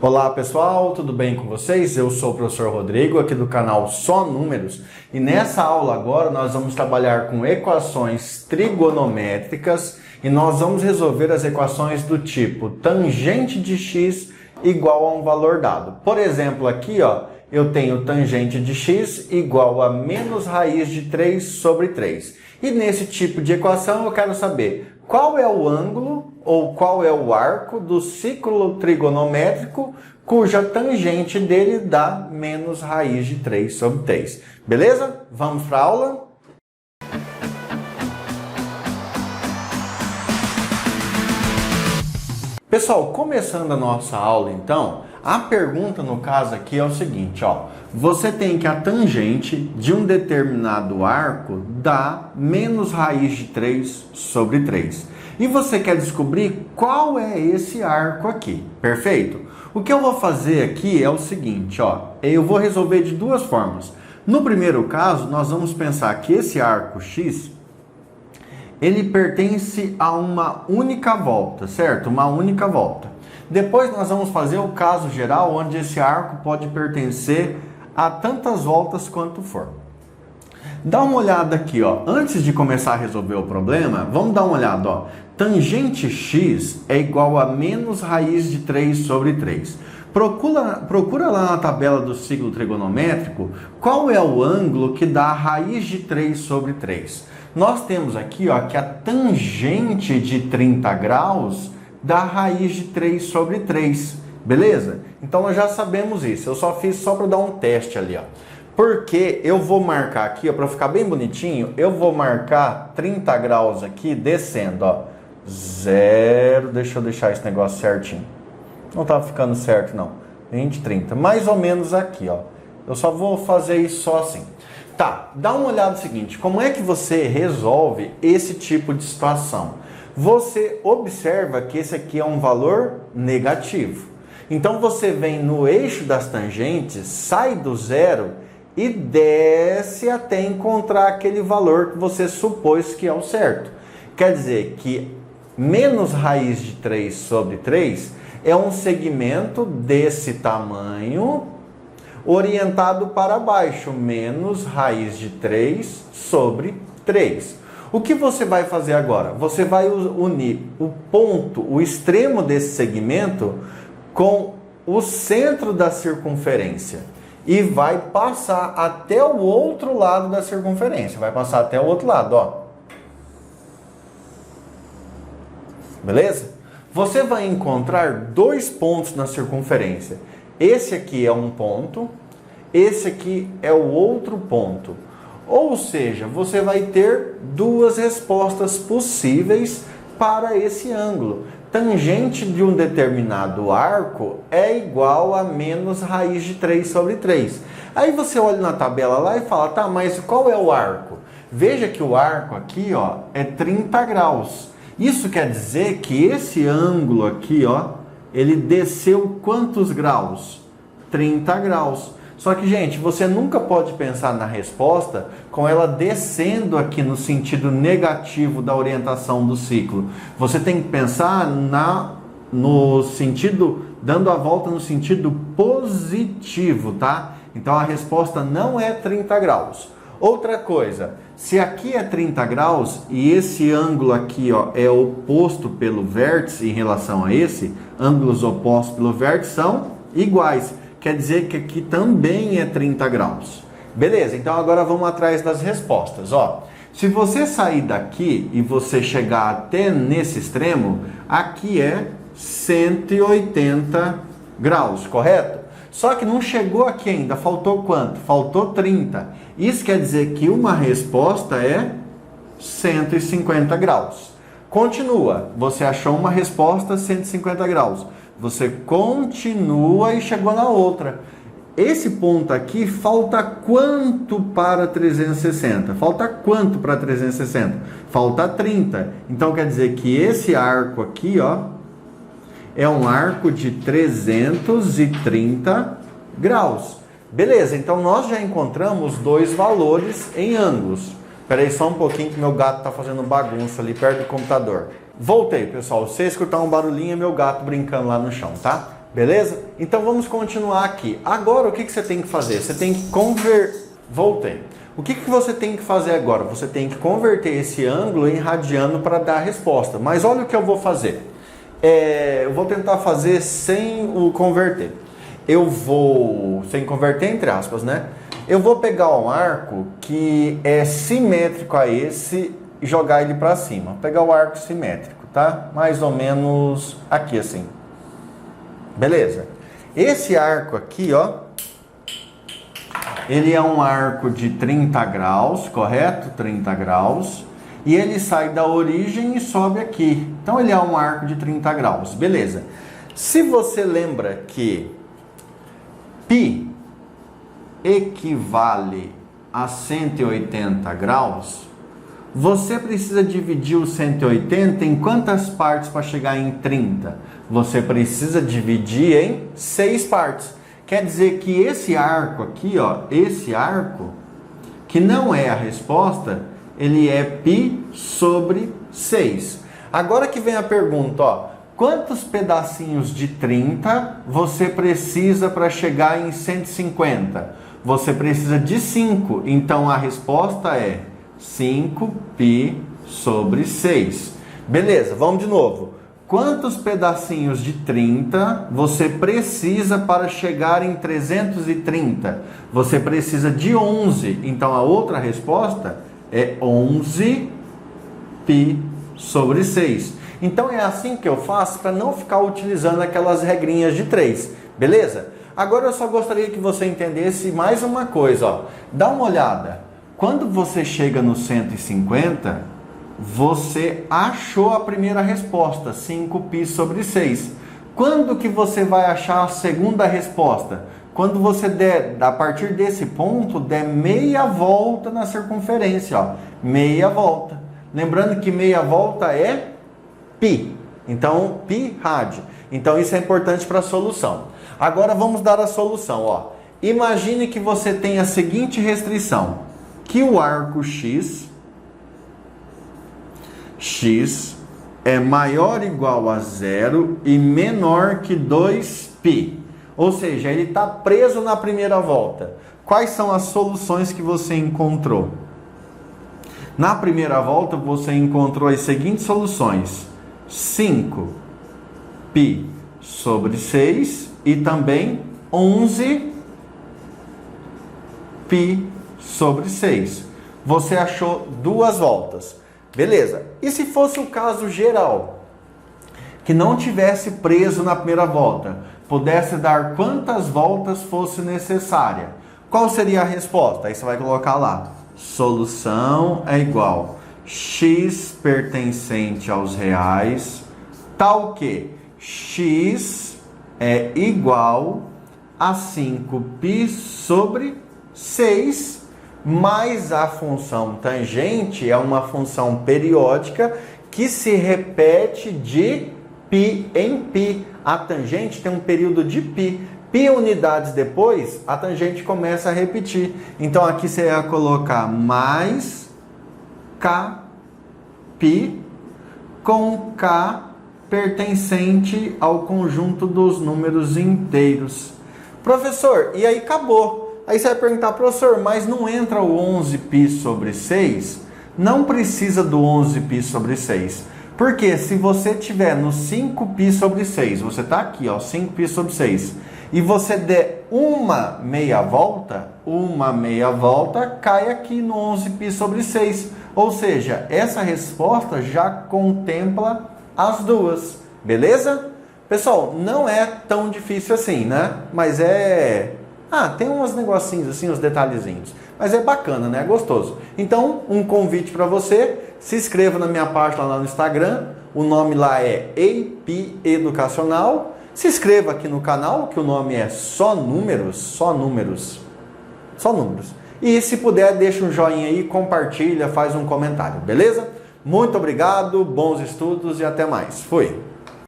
Olá pessoal, tudo bem com vocês? Eu sou o professor Rodrigo, aqui do canal Só Números, e nessa aula agora nós vamos trabalhar com equações trigonométricas e nós vamos resolver as equações do tipo tangente de x igual a um valor dado. Por exemplo, aqui ó, eu tenho tangente de x igual a menos raiz de 3 sobre 3. E nesse tipo de equação eu quero saber qual é o ângulo ou qual é o arco do círculo trigonométrico cuja tangente dele dá menos raiz de 3 sobre 3. Beleza? Vamos para a aula? Pessoal, começando a nossa aula então, a pergunta no caso aqui é o seguinte, ó. Você tem que a tangente de um determinado arco dá menos raiz de 3 sobre 3. E você quer descobrir qual é esse arco aqui, perfeito? O que eu vou fazer aqui é o seguinte, ó. Eu vou resolver de duas formas. No primeiro caso, nós vamos pensar que esse arco x ele pertence a uma única volta, certo? Uma única volta. Depois nós vamos fazer o caso geral, onde esse arco pode pertencer a tantas voltas quanto for. Dá uma olhada aqui, ó. Antes de começar a resolver o problema, vamos dar uma olhada, ó. Tangente x é igual a menos raiz de 3 sobre 3. Procura lá na tabela do ciclo trigonométrico qual é o ângulo que dá raiz de 3 sobre 3. Nós temos aqui ó, que a tangente de 30 graus dá raiz de 3 sobre 3, beleza? Então nós já sabemos isso, eu só fiz só para dar um teste ali, ó. Porque eu vou marcar aqui, ó, para ficar bem bonitinho, eu vou marcar 30 graus aqui descendo, ó. 0, deixa eu deixar esse negócio certinho. Não tá ficando certo não, 20, 30, mais ou menos aqui, ó. Eu só vou fazer isso só assim. Tá, dá uma olhada no seguinte, como é que você resolve esse tipo de situação? Você observa que esse aqui é um valor negativo. Então você vem no eixo das tangentes, sai do zero e desce até encontrar aquele valor que você supôs que é o certo. Quer dizer que menos raiz de 3 sobre 3 é um segmento desse tamanho orientado para baixo, menos raiz de 3 sobre 3. O que você vai fazer agora? Você vai unir o ponto, o extremo desse segmento com o centro da circunferência e vai passar até o outro lado da circunferência. Vai passar até o outro lado, ó. Beleza? Você vai encontrar dois pontos na circunferência. Esse aqui é um ponto, esse aqui é o outro ponto. Ou seja, você vai ter duas respostas possíveis para esse ângulo. Tangente de um determinado arco é igual a menos raiz de 3 sobre 3. Aí você olha na tabela lá e fala, tá, mas qual é o arco? Veja que o arco aqui, ó, é 30 graus. Isso quer dizer que esse ângulo aqui, ó, ele desceu quantos graus? 30 graus. Só que, gente, você nunca pode pensar na resposta com ela descendo aqui no sentido negativo da orientação do ciclo. Você tem que pensar no sentido, dando a volta no sentido positivo, tá? Então a resposta não é 30 graus. Outra coisa, se aqui é 30 graus e esse ângulo aqui ó, é oposto pelo vértice em relação a esse, ângulos opostos pelo vértice são iguais. Quer dizer que aqui também é 30 graus. Beleza, então agora vamos atrás das respostas. Ó, se você sair daqui e você chegar até nesse extremo, aqui é 180 graus, correto? Só que não chegou aqui ainda, faltou quanto? Faltou 30. Isso quer dizer que uma resposta é 150 graus. Continua, você achou uma resposta 150 graus. Você continua e chegou na outra. Esse ponto aqui, falta quanto para 360? Falta quanto para 360? Falta 30. Então quer dizer que esse arco aqui, ó, é um arco de 330 graus. Beleza, então nós já encontramos dois valores em ângulos. Espera aí só um pouquinho que meu gato está fazendo bagunça ali perto do computador. Voltei, pessoal. Se você escutar um barulhinho, é meu gato brincando lá no chão, tá? Beleza? Então vamos continuar aqui. Agora o que você tem que fazer? Você tem que Voltei. O que você tem que fazer agora? Você tem que converter esse ângulo em radiano para dar a resposta. Mas olha o que eu vou fazer. Eu vou tentar fazer sem o converter. Sem converter entre aspas, né? Eu vou pegar um arco que é simétrico a esse e jogar ele para cima. Vou pegar o arco simétrico, tá? Mais ou menos aqui assim. Beleza? Esse arco aqui, ó, ele é um arco de 30 graus, correto? 30 graus. E ele sai da origem e sobe aqui. Então ele é um arco de 30 graus. Beleza. Se você lembra que π equivale a 180 graus, você precisa dividir o 180 em quantas partes para chegar em 30? Você precisa dividir em 6 partes. Quer dizer que esse arco aqui, ó, esse arco, que não é a resposta, ele é π sobre 6. Agora que vem a pergunta, ó, quantos pedacinhos de 30 você precisa para chegar em 150? Você precisa de 5, então a resposta é 5π sobre 6. Beleza, vamos de novo. Quantos pedacinhos de 30 você precisa para chegar em 330? Você precisa de 11. Então a outra resposta é 11π sobre 6. Então é assim que eu faço para não ficar utilizando aquelas regrinhas de 3. Beleza? Agora eu só gostaria que você entendesse mais uma coisa. Ó. Dá uma olhada. Quando você chega no 150, você achou a primeira resposta, 5π sobre 6. Quando que você vai achar a segunda resposta? Quando você der, a partir desse ponto, der meia volta na circunferência, ó, meia volta. Lembrando que meia volta é π. Então, π rad. Então, isso é importante para a solução. Agora, vamos dar a solução, ó. Imagine que você tem a seguinte restrição, que o arco x é maior ou igual a 0 e menor que 2π. Ou seja, ele está preso na primeira volta. Quais são as soluções que você encontrou? Na primeira volta, você encontrou as seguintes soluções. 5π sobre 6 e também 11π sobre 6. Você achou duas voltas. Beleza. E se fosse o caso geral, que não tivesse preso na primeira volta, pudesse dar quantas voltas fosse necessária, qual seria a resposta? Aí você vai colocar lá, solução é igual x pertencente aos reais, tal que x é igual a 5π sobre 6, mais a função tangente é uma função periódica que se repete de π em π. A tangente tem um período de π. π unidades depois, a tangente começa a repetir. Então aqui você vai colocar mais kπ com k pertencente ao conjunto dos números inteiros. Professor, e aí acabou. Aí você vai perguntar, professor, mas não entra o 11π sobre 6? Não precisa do 11π sobre 6. Porque se você tiver no 5π sobre 6, você está aqui, ó, 5π sobre 6, e você der uma meia volta, cai aqui no 11π sobre 6. Ou seja, essa resposta já contempla as duas. Beleza? Pessoal, não é tão difícil assim, né? Mas tem uns negocinhos assim, uns detalhezinhos. Mas é bacana, né? É gostoso. Então, um convite para você. Se inscreva na minha página lá no Instagram. O nome lá é AP Educacional. Se inscreva aqui no canal, que o nome é Só Números. Só Números. Só Números. E se puder, deixa um joinha aí, compartilha, faz um comentário. Beleza? Muito obrigado, bons estudos e até mais. Fui!